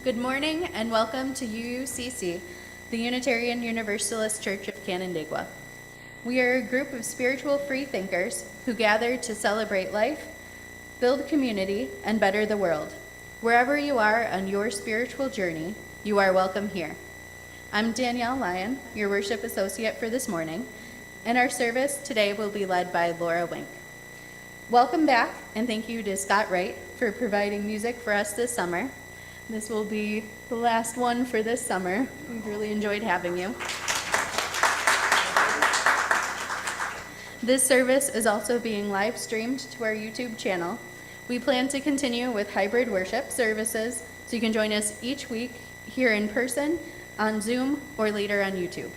Good morning and welcome to UUCC, the Unitarian Universalist Church of Canandaigua. We are a group of spiritual free thinkers who gather to celebrate life, build community, and better the world. Wherever you are on your spiritual journey, you are welcome here. I'm Danielle Lyon, your worship associate for this morning, and our service today will be led by Laura Wink. Welcome back, and thank you to Scott Wright for providing music for us this summer. This will be the last one for this summer. We've really enjoyed having you. This service is also being live streamed to our YouTube channel. We plan to continue with hybrid worship services, so you can join us each week here in person, on Zoom, or later on YouTube.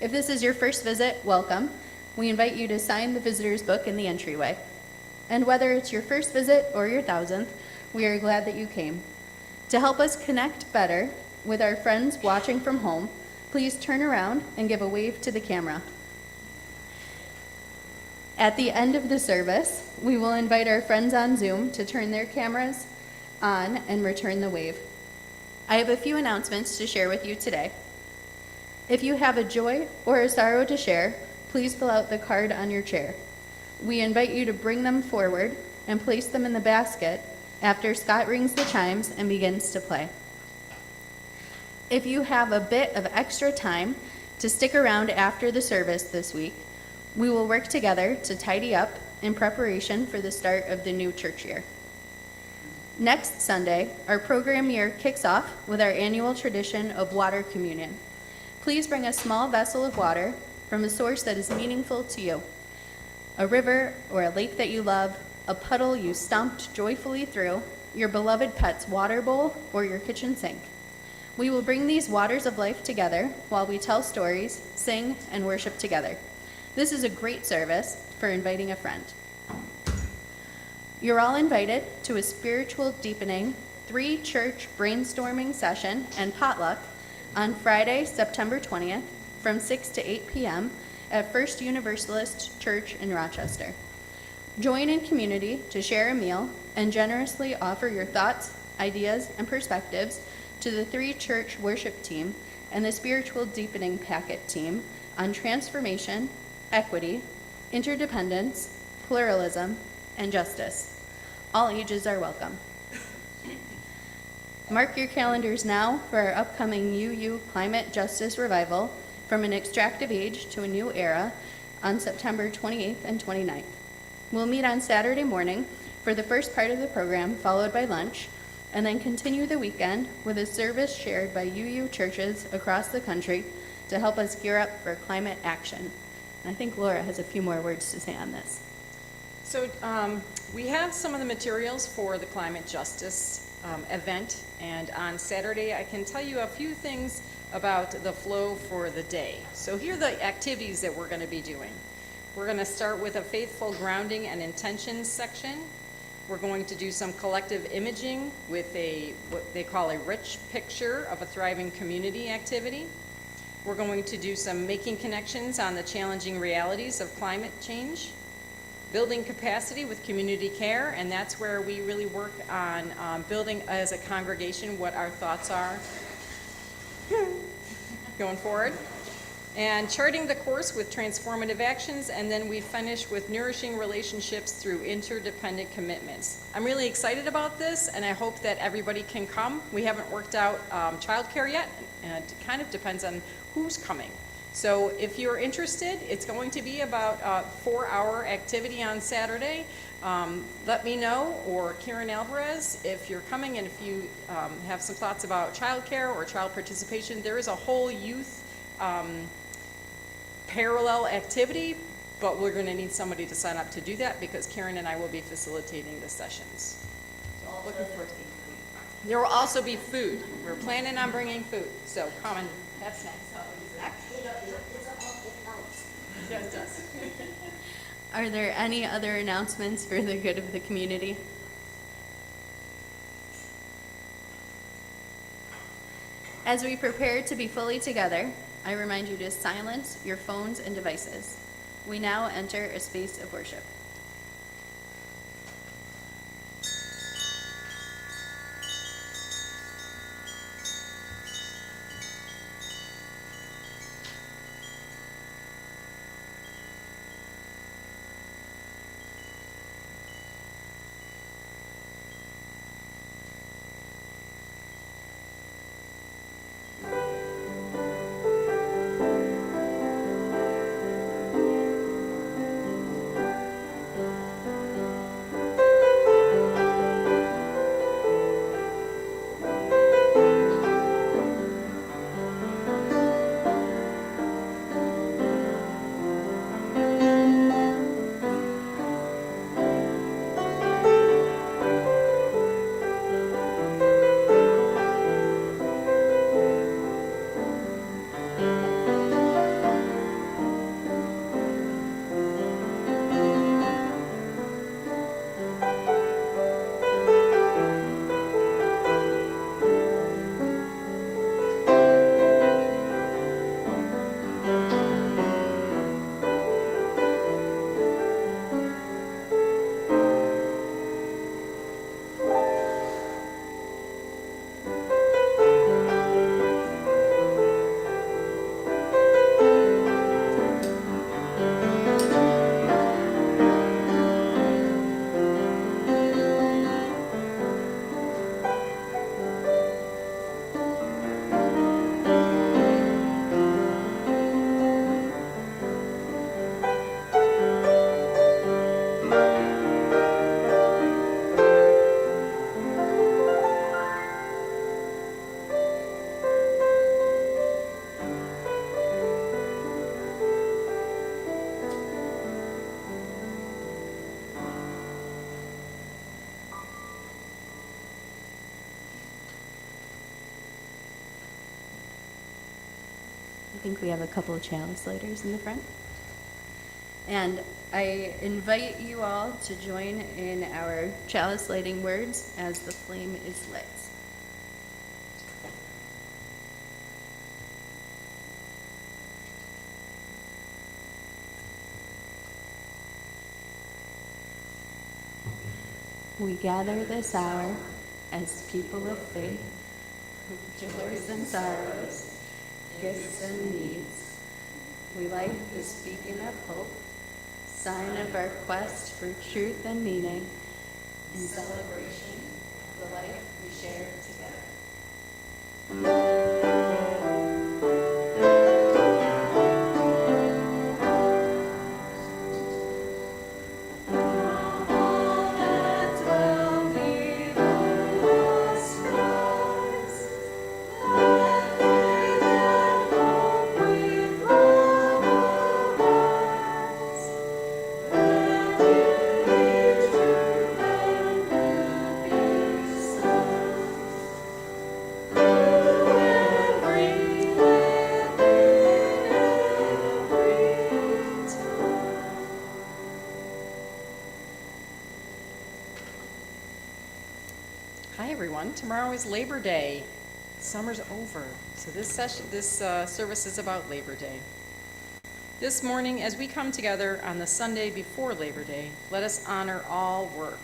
If this is your first visit, welcome. We invite you to sign the visitor's book in the entryway. And whether it's your first visit or your 1,000th, we are glad that you came. To help us connect better with our friends watching from home, please turn around and give a wave to the camera. At the end of the service, we will invite our friends on Zoom to turn their cameras on and return the wave. I have a few announcements to share with you today. If you have a joy or a sorrow to share, please fill out the card on your chair. We invite you to bring them forward and place them in the basket after Scott rings the chimes and begins to play. If you have a bit of extra time to stick around after the service this week, we will work together to tidy up in preparation for the start of the new church year. Next Sunday, our program year kicks off with our annual tradition of water communion. Please bring a small vessel of water from a source that is meaningful to you. A river or a lake that you love, a puddle you stomped joyfully through, your beloved pet's water bowl, or your kitchen sink. We will bring these waters of life together while we tell stories, sing, and worship together. This is a great service for inviting a friend. You're all invited to a spiritual deepening 3-church brainstorming session and potluck on Friday, September 20th from 6 to 8 p.m. at First Universalist Church in Rochester. Join in community to share a meal and generously offer your thoughts, ideas, and perspectives to the 3-church worship team and the spiritual deepening packet team on transformation, equity, interdependence, pluralism, and justice. All ages are welcome. Mark your calendars now for our upcoming UU Climate Justice Revival from an extractive age to a new era on September 28th and 29th. We'll meet on Saturday morning for the first part of the program, followed by lunch, and then continue the weekend with a service shared by UU churches across the country to help us gear up for climate action. And I think Laura has a few more words to say on this. So we have some of the materials for the climate justice event, and on Saturday I can tell you a few things about the flow for the day. So here are the activities that we're going to be doing. We're going to start with a faithful grounding and intentions section. We're going to do some collective imaging with what they call a rich picture of a thriving community activity. We're going to do some making connections on the challenging realities of climate change, building capacity with community care, and that's where we really work on building as a congregation what our thoughts are going forward, and charting the course with transformative actions, and then we finish with nourishing relationships through interdependent commitments. I'm really excited about this, and I hope that everybody can come. We haven't worked out childcare yet, and it kind of depends on who's coming. So if you're interested, it's going to be about a 4-hour activity on Saturday. Let me know, or Karen Alvarez, if you're coming, and if you have some thoughts about childcare or child participation. There is a whole youth parallel activity, but we're going to need somebody to sign up to do that because Karen and I will be facilitating the sessions. So looking forward to it. There will also be food. We're planning on bringing food, so come and have snacks. Yes, it does. Are there any other announcements for the good of the community? As we prepare to be fully together, I remind you to silence your phones and devices. We now enter a space of worship. think we have a couple of chalice lighters in the front. And I invite you all to join in our chalice lighting words as the flame is lit. We gather this hour as people of faith, joys and sorrows, gifts and needs. We light this beacon of hope, sign of our quest for truth and meaning, in celebration of the life we share together. Hi, everyone. Tomorrow is Labor Day. Summer's over, so this service is about Labor Day. This morning, as we come together on the Sunday before Labor Day, let us honor all work,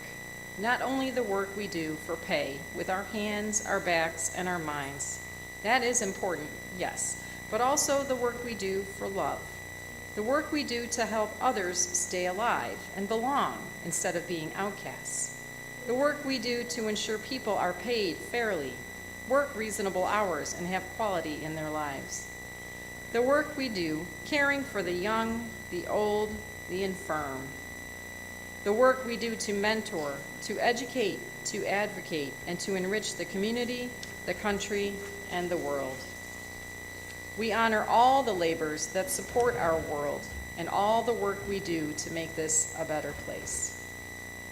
not only the work we do for pay with our hands, our backs, and our minds. That is important, yes, but also the work we do for love, the work we do to help others stay alive and belong instead of being outcasts. The work we do to ensure people are paid fairly, work reasonable hours, and have quality in their lives. The work we do caring for the young, the old, the infirm. The work we do to mentor, to educate, to advocate, and to enrich the community, the country, and the world. We honor all the labors that support our world and all the work we do to make this a better place.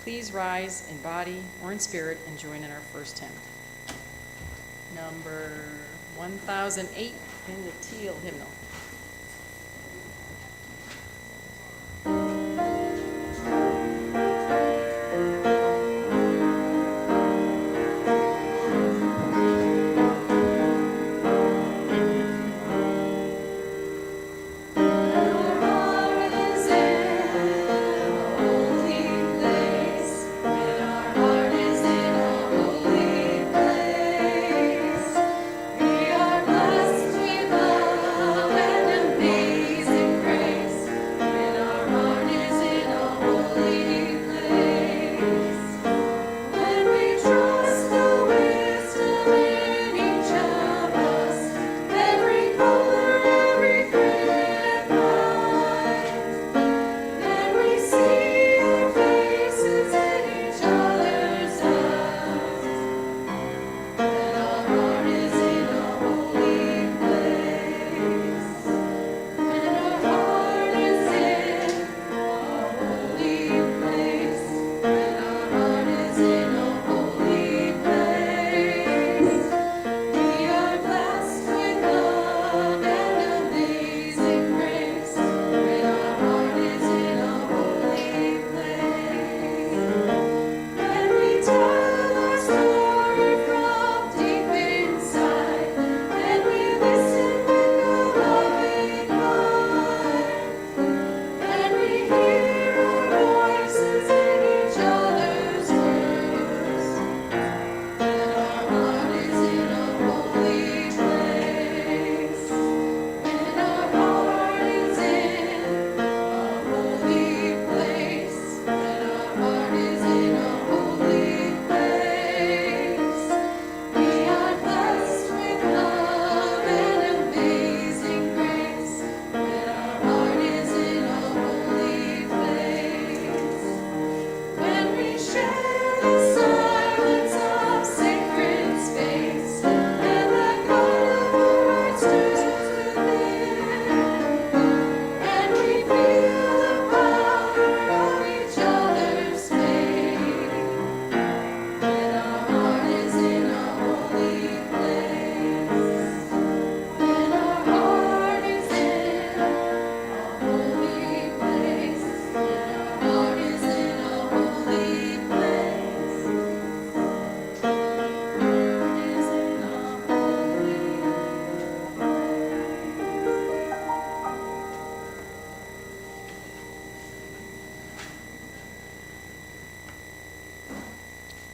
Please rise in body or in spirit and join in our first hymn. Number 1008 in the teal hymnal. We are blessed with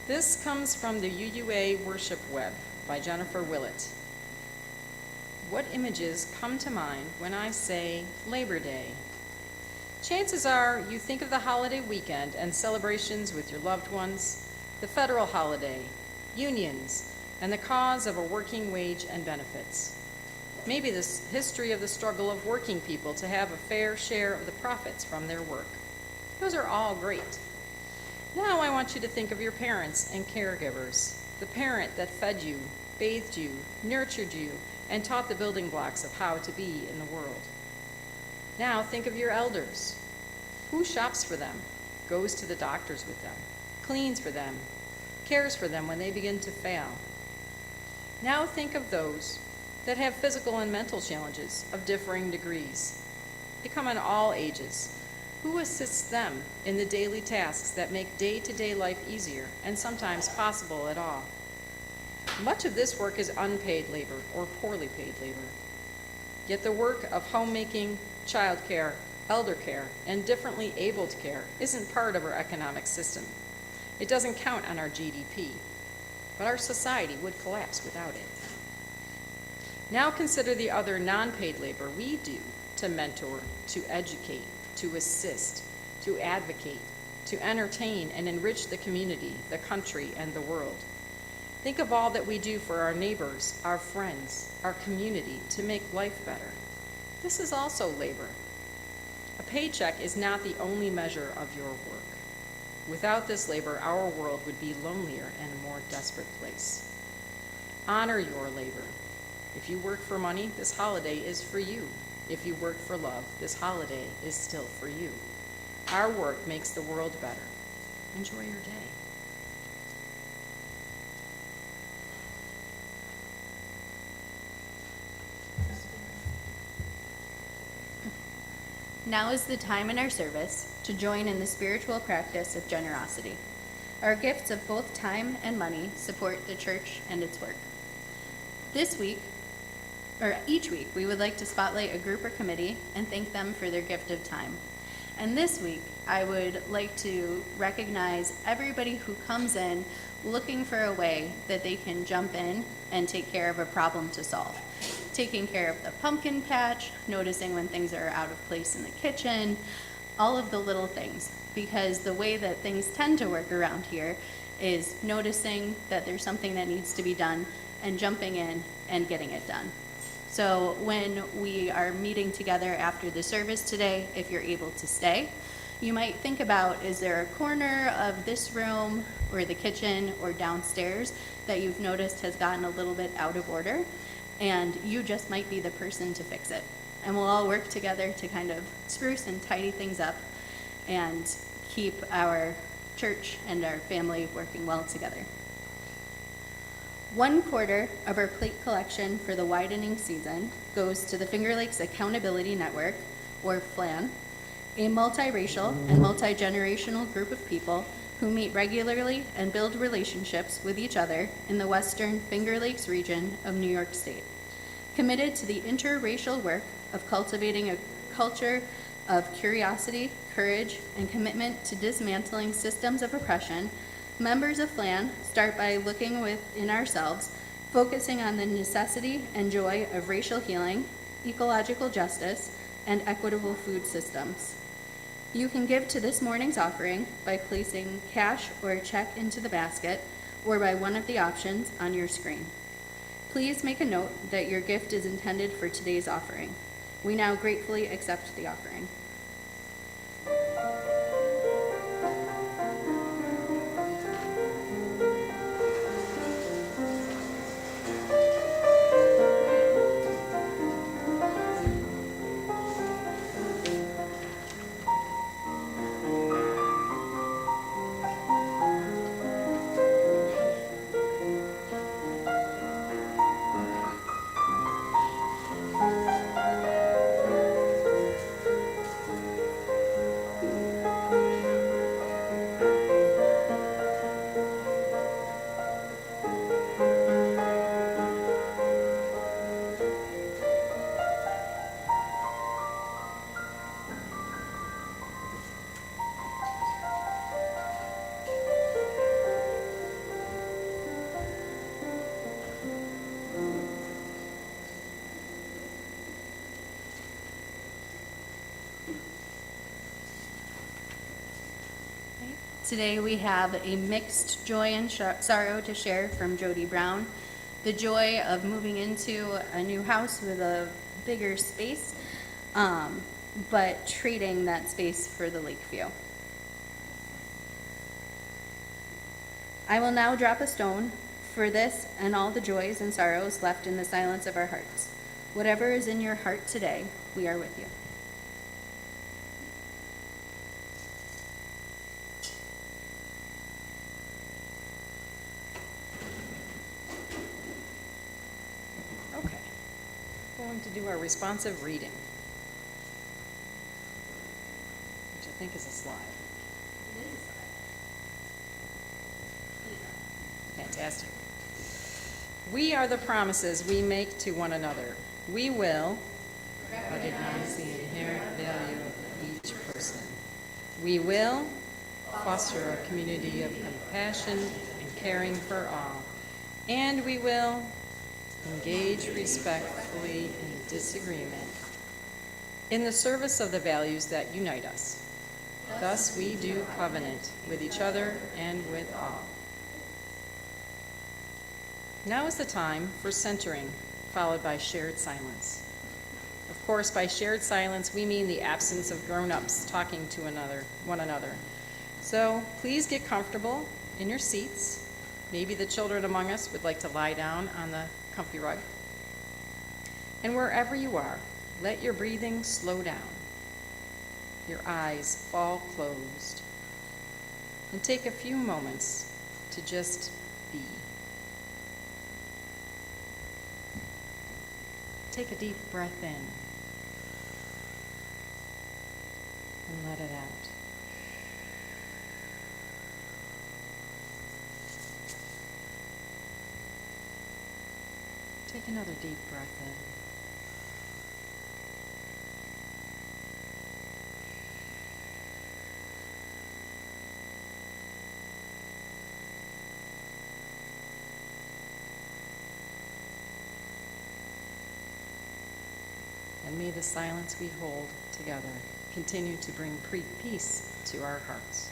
This comes from the UUA Worship web by Jennifer Willett. What images come to mind when I say Labor Day? Chances are you think of the holiday weekend and celebrations with your loved ones, the federal holiday, unions, and the cause of a working wage and benefits. Maybe the history of the struggle of working people to have a fair share of the profits from their work. Those are all great. Now I want you to think of your parents and caregivers, the parent that fed you, bathed you, nurtured you, and taught the building blocks of how to be in the world. Now think of your elders. Who shops for them, goes to the doctors with them, cleans for them, cares for them when they begin to fail? Now think of those that have physical and mental challenges of differing degrees. They come in all ages. Who assists them in the daily tasks that make day-to-day life easier and sometimes possible at all? Much of this work is unpaid labor or poorly paid labor. Yet the work of homemaking, childcare, elder care, and differently abled care isn't part of our economic system. It doesn't count on our GDP, but our society would collapse without it. Now consider the other non-paid labor we do to mentor, to educate, to assist, to advocate, to entertain and enrich the community, the country, and the world. Think of all that we do for our neighbors, our friends, our community to make life better. This is also labor. A paycheck is not the only measure of your work. Without this labor, our world would be lonelier and a more desperate place. Honor your labor. If you work for money, this holiday is for you. If you work for love, this holiday is still for you. Our work makes the world better. Enjoy your day. Now is the time in our service to join in the spiritual practice of generosity. Our gifts of both time and money support the church and its work. Each week, we would like to spotlight a group or committee and thank them for their gift of time. And this week, I would like to recognize everybody who comes in looking for a way that they can jump in and take care of a problem to solve. Taking care of the pumpkin patch, noticing when things are out of place in the kitchen, all of the little things. Because the way that things tend to work around here is noticing that there's something that needs to be done and jumping in and getting it done. So when we are meeting together after the service today, if you're able to stay, you might think about, is there a corner of this room or the kitchen or downstairs that you've noticed has gotten a little bit out of order? And you just might be the person to fix it. And we'll all work together to kind of spruce and tidy things up and keep our church and our family working well together. 1/4 of our plate collection for the widening season goes to the Finger Lakes Accountability Network, or FLAN, a multiracial and multi-generational group of people who meet regularly and build relationships with each other in the western Finger Lakes region of New York State. Committed to the interracial work of cultivating a culture of curiosity, courage, and commitment to dismantling systems of oppression, members of FLAN start by looking within ourselves, focusing on the necessity and joy of racial healing, ecological justice, and equitable food systems. You can give to this morning's offering by placing cash or a check into the basket or by one of the options on your screen. Please make a note that your gift is intended for today's offering. We now gratefully accept the offering. Today we have a mixed joy and sorrow to share from Jody Brown. The joy of moving into a new house with a bigger space, but trading that space for the lake view. I will now drop a stone for this and all the joys and sorrows left in the silence of our hearts. Whatever is in your heart today, we are with you. Okay, going to do our responsive reading, which I think is a slide. Fantastic. We are the promises we make to one another. We will recognize the inherent value of each person. We will foster a community of compassion and caring for all. And we will engage respectfully in disagreement in the service of the values that unite us. Thus we do covenant with each other and with all. Now is the time for centering, followed by shared silence. Of course, by shared silence, we mean the absence of grown-ups talking to one another. So please get comfortable in your seats. Maybe the children among us would like to lie down on the comfy rug. And wherever you are, let your breathing slow down. Your eyes fall closed. And take a few moments to just be. Take a deep breath in and let it out. Take another deep breath in. And may the silence we hold together continue to bring peace to our hearts.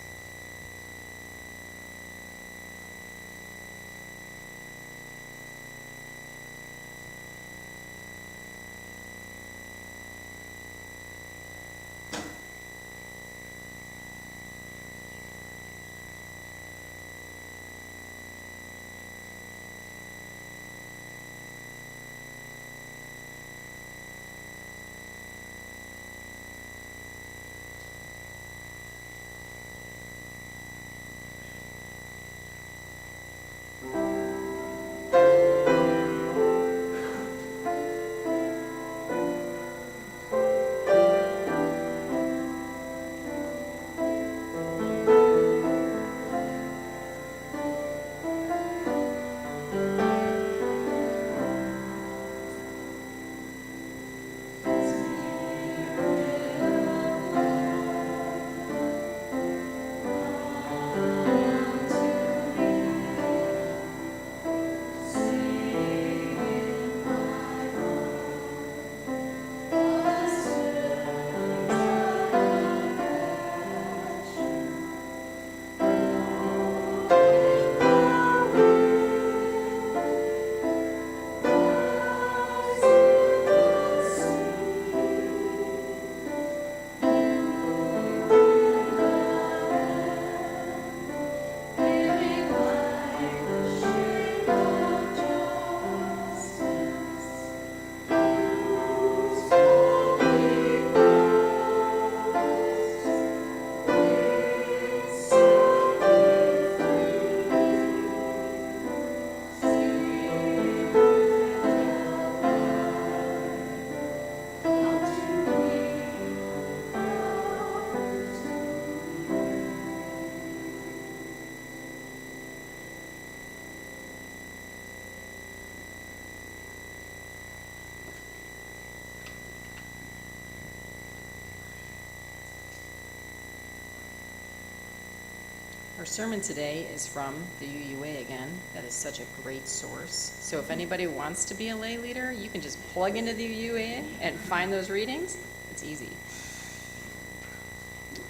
Our sermon today is from the UUA again. That is such a great source. So if anybody wants to be a lay leader, you can just plug into the UUA and find those readings. It's easy.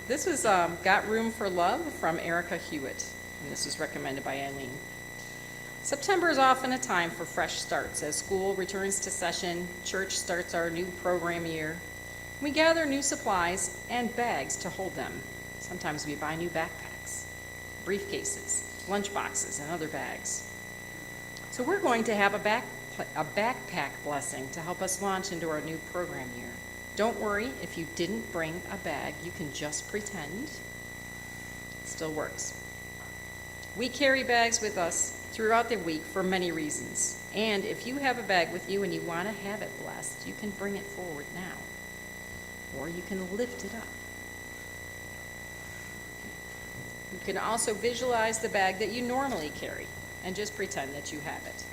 This was Got Room for Love from Erica Hewitt, and this was recommended by Eileen. September is often a time for fresh starts. As school returns to session, church starts our new program year. We gather new supplies and bags to hold them. Sometimes we buy new backpacks, briefcases, lunch boxes, and other bags. So we're going to have a backpack blessing to help us launch into our new program year. Don't worry, if you didn't bring a bag, you can just pretend. It still works. We carry bags with us throughout the week for many reasons. And if you have a bag with you and you want to have it blessed, you can bring it forward now. Or you can lift it up. You can also visualize the bag that you normally carry and just pretend that you have it.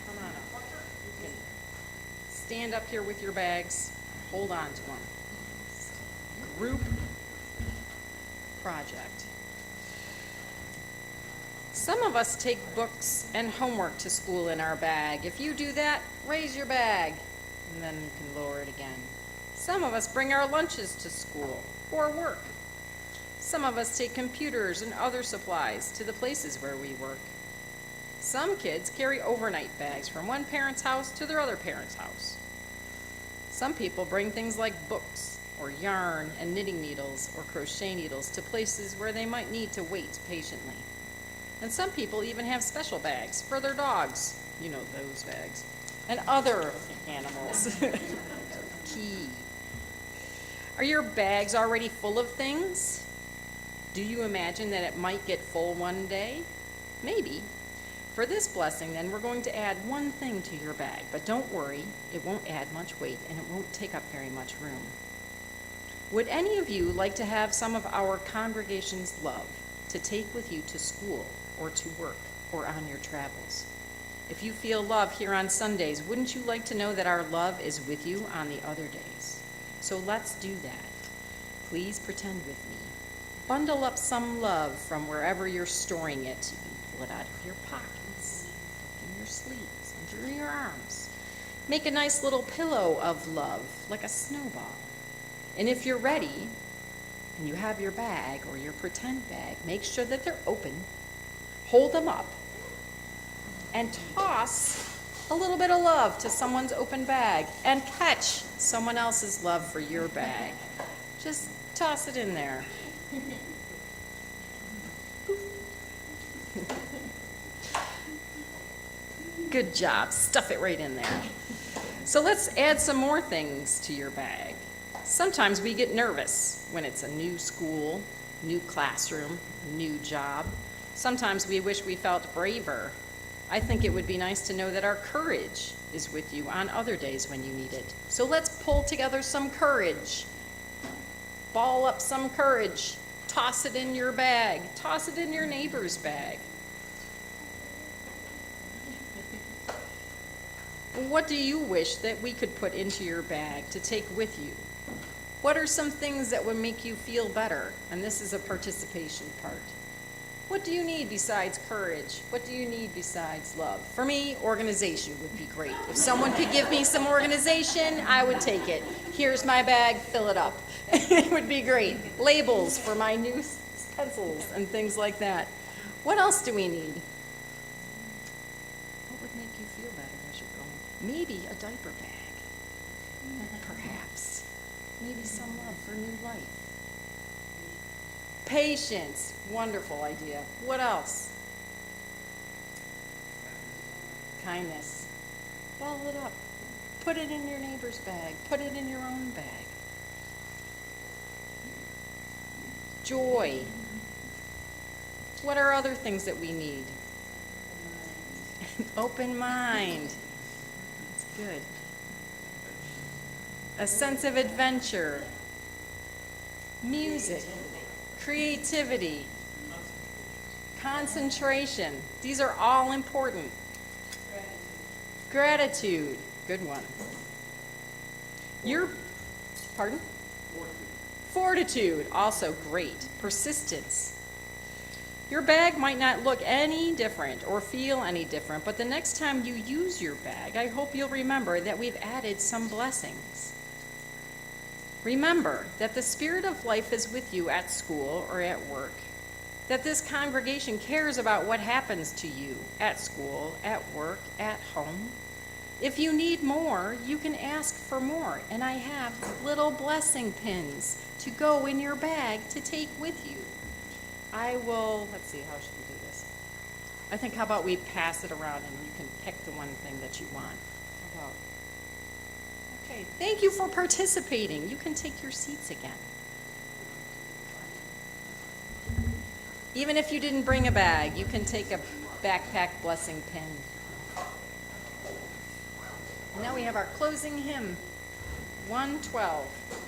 Come on up. You can stand up here with your bags. Hold on to them. Group project. Some of us take books and homework to school in our bag. If you do that, raise your bag, and then you can lower it again. Some of us bring our lunches to school or work. Some of us take computers and other supplies to the places where we work. Some kids carry overnight bags from one parent's house to their other parent's house. Some people bring things like books or yarn and knitting needles or crochet needles to places where they might need to wait patiently. And some people even have special bags for their dogs, you know those bags, and other animals. Key. Are your bags already full of things? Do you imagine that it might get full one day? Maybe. For this blessing, then, we're going to add one thing to your bag, but don't worry, it won't add much weight and it won't take up very much room. Would any of you like to have some of our congregation's love to take with you to school or to work or on your travels? If you feel love here on Sundays, wouldn't you like to know that our love is with you on the other days? So let's do that. Please pretend with me. Bundle up some love from wherever you're storing it. You can pull it out of your pockets, in your sleeves, under your arms. Make a nice little pillow of love, like a snowball. And if you're ready, and you have your bag or your pretend bag, make sure that they're open, hold them up, and toss a little bit of love to someone's open bag, and catch someone else's love for your bag. Just toss it in there. Good job. Stuff it right in there. So let's add some more things to your bag. Sometimes we get nervous when it's a new school, new classroom, new job. Sometimes we wish we felt braver. I think it would be nice to know that our courage is with you on other days when you need it. So let's pull together some courage. Ball up some courage. Toss it in your bag. Toss it in your neighbor's bag. What do you wish that we could put into your bag to take with you? What are some things that would make you feel better? And this is a participation part. What do you need besides courage? What do you need besides love? For me, organization would be great. If someone could give me some organization, I would take it. Here's my bag, fill it up. It would be great. Labels for my new pencils and things like that. What else do we need? What would make you feel better as you're going? Maybe a diaper bag, perhaps. Maybe some love for new life. Patience, wonderful idea. What else? Kindness. Ball it up. Put it in your neighbor's bag. Put it in your own bag. Joy. What are other things that we need? An open mind. That's good. A sense of adventure. Music. Creativity. Concentration. These are all important. Gratitude. Good one. Pardon? Fortitude. Also great. Persistence. Your bag might not look any different or feel any different, but the next time you use your bag, I hope you'll remember that we've added some blessings. Remember that the Spirit of life is with you at school or at work, that this congregation cares about what happens to you at school, at work, at home. If you need more, you can ask for more, and I have little blessing pins to go in your bag to take with you. Let's see, how should we do this? I think how about we pass it around and you can pick the one thing that you want. How about? Okay, thank you for participating. You can take your seats again. Even if you didn't bring a bag, you can take a backpack blessing pin. And now we have our closing hymn, 112.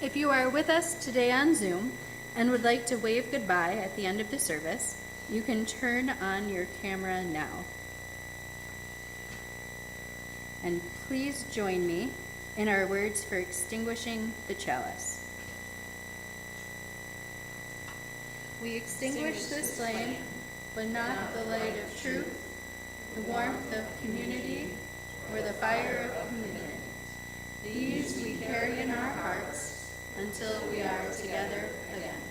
If you are with us today on Zoom and would like to wave goodbye at the end of the service, you can turn on your camera now. And please join me in our words for extinguishing the chalice. We extinguish this flame, but not the light of truth, the warmth of community, or the fire of commitment. These we carry in our hearts until we are together again.